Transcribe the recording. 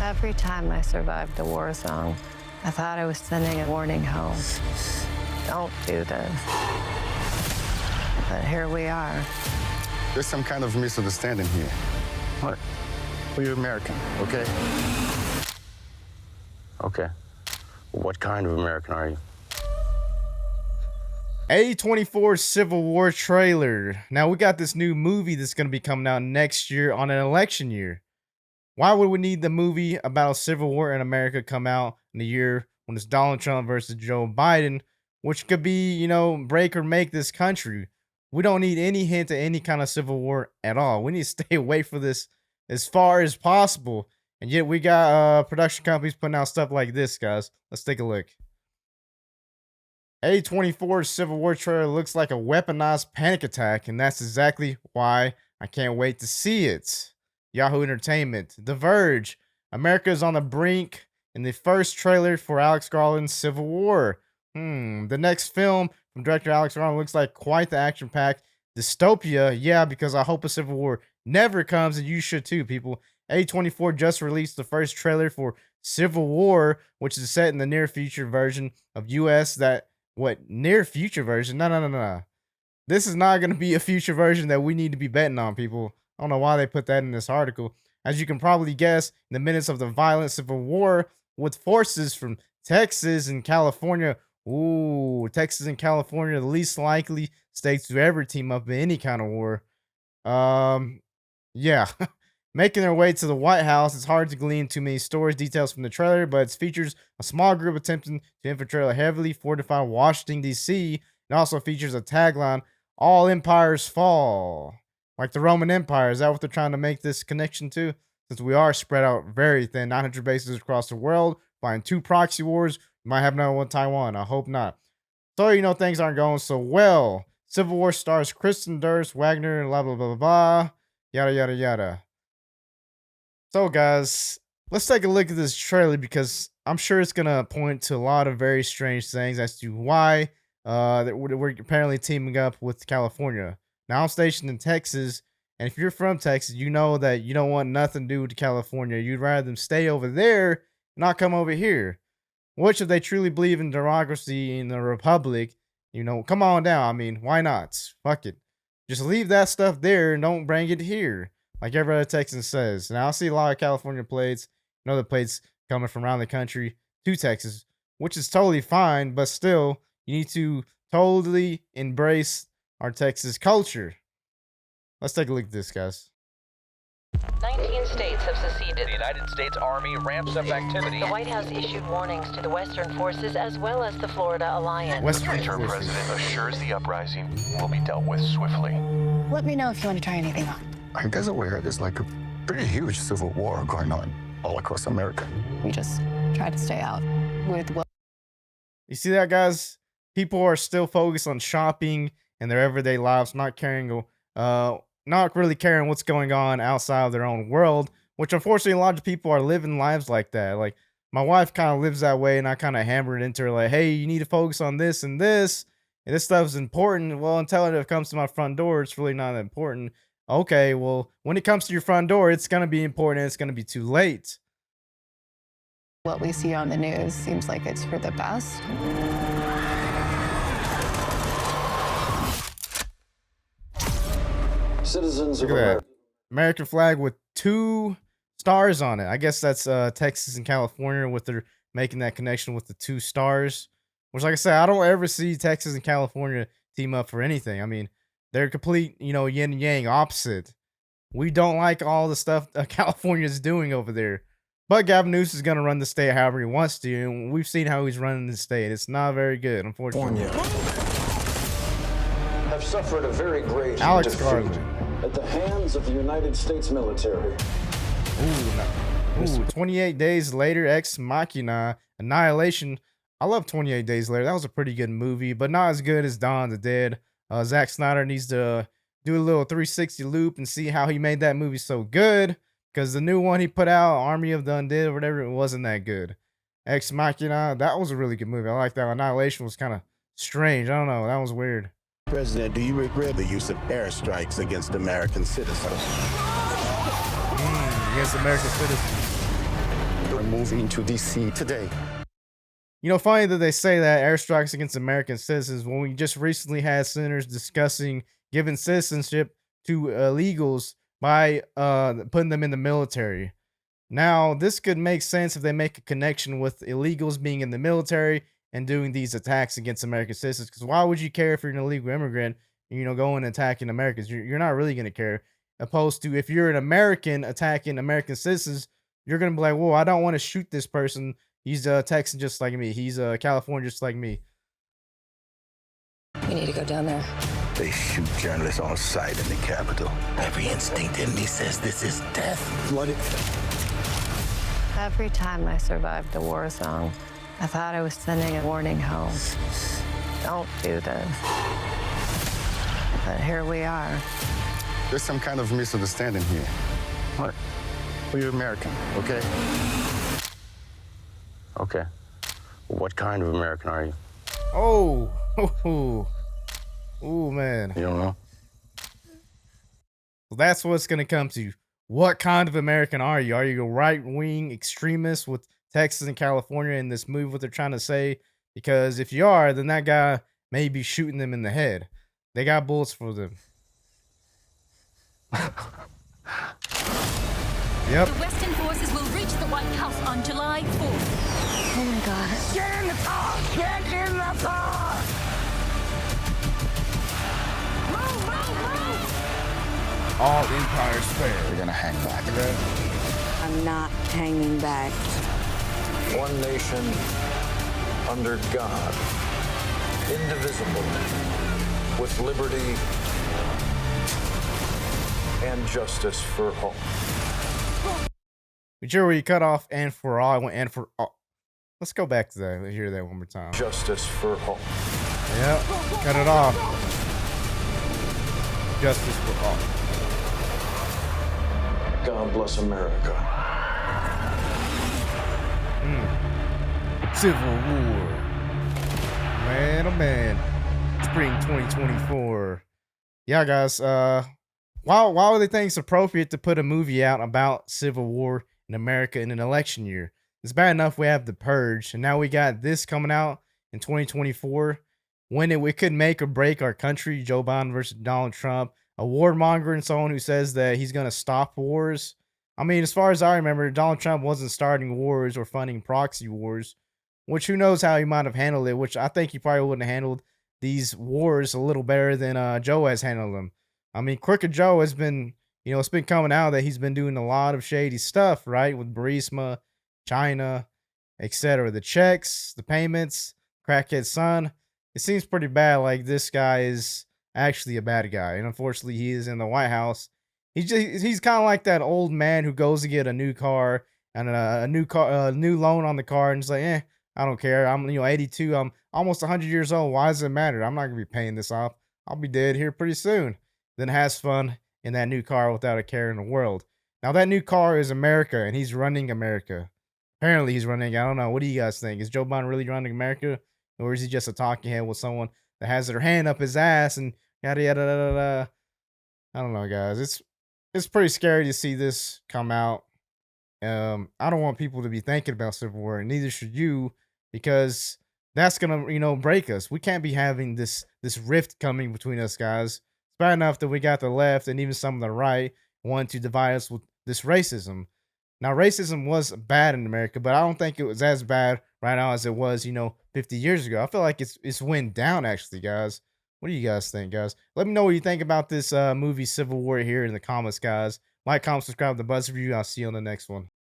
Every time I survived a war zone, I thought I was sending a warning home. Don't do this. But here we are. There's some kind of misunderstanding here. What? Well, you're American, okay? Okay. What kind of American are you? A24 Civil War trailer. Now we got this new movie that's going to be coming out next year on an election year. Why would we need the movie about a civil war in America come out in the year when it's Donald Trump versus Joe Biden, which could be, you know, break or make this country? We don't need any hint of any kind of civil war at all. We need to stay away from this as far as possible. And yet we got production companies putting out stuff like this, guys. Let's take a look. A24 Civil War trailer looks like a weaponized panic attack, and that's exactly why I can't wait to see it. Yahoo Entertainment. The Verge. America is on the brink in the first trailer for Alex Garland's Civil War. The next film from director Alex Garland looks like quite the action-packed dystopia. Yeah, because I hope a civil war never comes, and you should too, people. A24 just released the first trailer for Civil War, which is set in the near future version of US that... What? Near future version? No. This is not going to be a future version that we need to be betting on, people. I don't know why they put that in this article. As you can probably guess, in the midst of the violent civil war with forces from Texas and California. Ooh, Texas and California, the least likely states to ever team up in any kind of war. Yeah. Making their way to the White House, it's hard to glean too many stories, details from the trailer, but it features a small group attempting to infiltrate a heavily fortified Washington, D.C. It also features a tagline, "All empires fall." Like the Roman Empire. Is that what they're trying to make this connection to? Since we are spread out very thin, 900 bases across the world, fighting 2 proxy wars, we might have another one in Taiwan. I hope not. So, you know, things aren't going so well. Civil War stars Kristen Durst, Wagner, blah, blah, blah, blah, blah, yada, yada, yada. So, guys, let's take a look at this trailer because I'm sure it's going to point to a lot of very strange things as to why we're apparently teaming up with California. Now, I'm stationed in Texas, and if you're from Texas, you know that you don't want nothing to do with California. You'd rather them stay over there and not come over here. Which, if they truly believe in democracy in the republic, you know, come on down. I mean, why not? Fuck it. Just leave that stuff there and don't bring it here. Like every other Texan says. Now, I see a lot of California plates and other plates coming from around the country to Texas, which is totally fine, but still, you need to totally embrace our Texas culture. Let's take a look at this, guys. 19 states have seceded. The United States Army ramps up activity. The White House issued warnings to the Western forces as well as the Florida Alliance. The three-term president assures the uprising will be dealt with swiftly. Let me know if you want to try anything on. Are you guys aware there's like a pretty huge civil war going on all across America? We just try to stay out with what. You see that, guys? People are still focused on shopping and their everyday lives, not really caring what's going on outside of their own world, which unfortunately a lot of people are living lives like that. Like my wife kind of lives that way, and I kind of hammer it into her like, hey, you need to focus on this and this, and this stuff is important. Well, until it comes to my front door, it's really not that important. Okay, well, when it comes to your front door, it's going to be important, and it's going to be too late. What we see on the news seems like it's for the best. Citizens of Look at America. that. American flag with 2 stars on it. I guess that's Texas and California with their making that connection with the 2 stars. Which, like I said, I don't ever see Texas and California team up for anything. I mean, they're complete, you know, yin and yang, opposite. We don't like all the stuff California is doing over there. But Gavin Newsom is going to run the state however he wants to. And we've seen how he's running the state. It's not very good, unfortunately. Have suffered a very great Alex defeat Garland. at the hands of the United States military. Ooh, 28 days later, Ex Machina, Annihilation. I love 28 Days Later. That was a pretty good movie, but not as good as Dawn of the Dead. Zack Snyder needs to do a little 360 loop and see how he made that movie so good, because the new one he put out, Army of the Undead or whatever, it wasn't that good. Ex Machina, that was a really good movie. I like that. Annihilation was kind of strange. I don't know. That was weird. President, do you regret the use of airstrikes against American citizens? Against American citizens. moving into D.C. today. You know, funny that they say that airstrikes against American citizens when we just recently had senators discussing giving citizenship to illegals by putting them in the military. Now, this could make sense if they make a connection with illegals being in the military and doing these attacks against American citizens. Because why would you care if you're an illegal immigrant, going and attacking Americans? You're not really going to care. Opposed to if you're an American attacking American citizens, you're going to be like, whoa, I don't want to shoot this person. He's Texan just like me. He's California just like me. We need to go down there. They shoot journalists on sight in the Capitol. Every instinct in me says this is death. Bloody. Every time I survived a war zone, I thought I was sending a warning home. Don't do this. But here we are. There's some kind of misunderstanding here. What? Well, you're American, okay? Okay. What kind of American are you? Oh, oh, man. You don't know? Well, that's what's going to come to. What kind of American are you? Are you a right-wing extremist with Texas and California in this move, what they're trying to say? Because if you are, then that guy may be shooting them in the head. They got bullets for them. Yep. The Western forces will reach the White House on July 4th. Oh my God. Get in the car! Get in the car! Move, move, move! All empires fail. We're gonna hang back. I'm not hanging back. One nation under God, indivisible, with liberty and justice for all. But sure, where you cut off and for all, I went and for all. Let's go back to that. Let's hear that one more time. Justice for all. Yep. Cut it off. Justice for all. God bless America. Civil War. Man, oh man. Spring 2024. Yeah, guys. Why would they think it's appropriate to put a movie out about Civil War in America in an election year? It's bad enough we have The Purge, and now we got this coming out in 2024 when it could make or break our country. Joe Biden versus Donald Trump, a warmonger and someone who says that he's going to stop wars. I mean, as far as I remember, Donald Trump wasn't starting wars or funding proxy wars, which who knows how he might have handled it, which I think he probably wouldn't have handled these wars a little better than Joe has handled them. I mean, Crooked Joe has been, it's been coming out that he's been doing a lot of shady stuff, right? With Burisma, China, etc. The checks, the payments, crackhead son. It seems pretty bad. Like this guy is actually a bad guy, and unfortunately, he is in the White House. He's kind of like that old man who goes to get a new car and a new loan on the car, and he's like, I don't care. I'm 82. I'm almost 100 years old. Why does it matter? I'm not gonna be paying this off. I'll be dead here pretty soon. Then has fun in that new car without a care in the world. Now that new car is America, and he's running America. Apparently he's running. I don't know. What do you guys think? Is Joe Biden really running America, or is he just a talking head with someone that has their hand up his ass and yada yada yada yada? I don't know, guys. It's pretty scary to see this come out. I don't want people to be thinking about Civil War, and neither should you, because that's gonna break us. We can't be having this rift coming between us, guys. It's bad enough that we got the left and even some of the right want to divide us with this racism. Now, racism was bad in America, but I don't think it was as bad right now as it was, 50 years ago. I feel like it's went down, actually, guys. What do you guys think, guys? Let me know what you think about this movie Civil War here in the comments, guys. Like, comment, subscribe to Buzz Review. I'll see you on the next one.